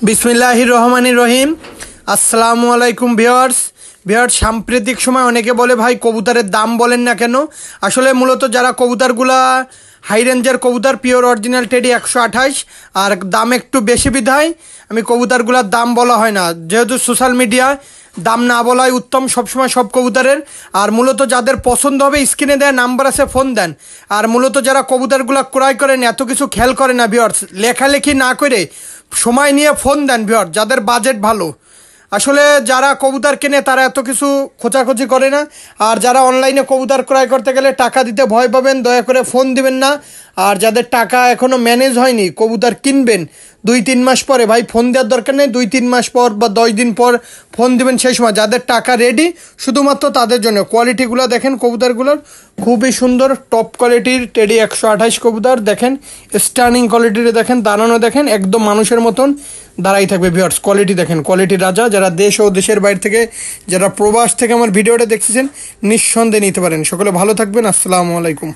বিসমিল্লাহির রহমানির রহিম। আসসালামু আলাইকুম ভিউয়ার্স। সাম্প্রতিক সময় অনেকে বলে ভাই কবুতরের দাম বলেন না কেন। আসলে মূলত যারা কবুতরগুলা হাই রেঞ্জের কবুতর পিওর অরিজিনাল টেডি 128 আর দাম একটু বেশি বিধায় আমি কবুতরগুলোর দাম বলা হয় না, যেহেতু সোশ্যাল মিডিয়ায় দাম না বলাই উত্তম সবসময় সব কবুতরের। আর মূলত যাদের পছন্দ হবে স্ক্রিনে দেওয়া নাম্বার আছে, ফোন দেন। আর মূলত যারা কবুতরগুলো ক্রয় করেন এত কিছু খেয়াল করে না ভিউয়ার্স, লেখালেখি না করে সময় নিয়ে ফোন দেন ভিউয়ার্স, যাদের বাজেট ভালো। আসলে যারা কবুতর কেনে তারা এত কিছু খোঁচাখুচি করে না। আর যারা অনলাইনে কবুতর ক্রয় করতে গেলে টাকা দিতে ভয় পাবেন, দয়া করে ফোন দিবেন না। আর যাদের টাকা এখনও ম্যানেজ হয়নি, কবুতর কিনবেন 2-3 মাস পরে, ভাই ফোন দেওয়ার দরকার নেই। 2-3 মাস পর বা 10 দিন পর ফোন দিবেন, সেই সময় যাদের টাকা রেডি শুধুমাত্র তাদের জন্য। কোয়ালিটিগুলো দেখেন কবুতরগুলোর, খুবই সুন্দর টপ কোয়ালিটির টেডি 128 কবুতর দেখেন, স্টার্নিং কোয়ালিটির দেখেন, দাঁড়ানো দেখেন একদম মানুষের মতন দাঁড়াই থাকবে ভিউয়ার্স। কোয়ালিটি দেখেন, কোয়ালিটি রাজা। যারা দেশ ও দেশের বাইরে থেকে, যারা প্রবাস থেকে আমার ভিডিওটা দেখতেছেন নিঃসন্দেহে নিতে পারেন। সকলে ভালো থাকবেন। আসসালামু আলাইকুম।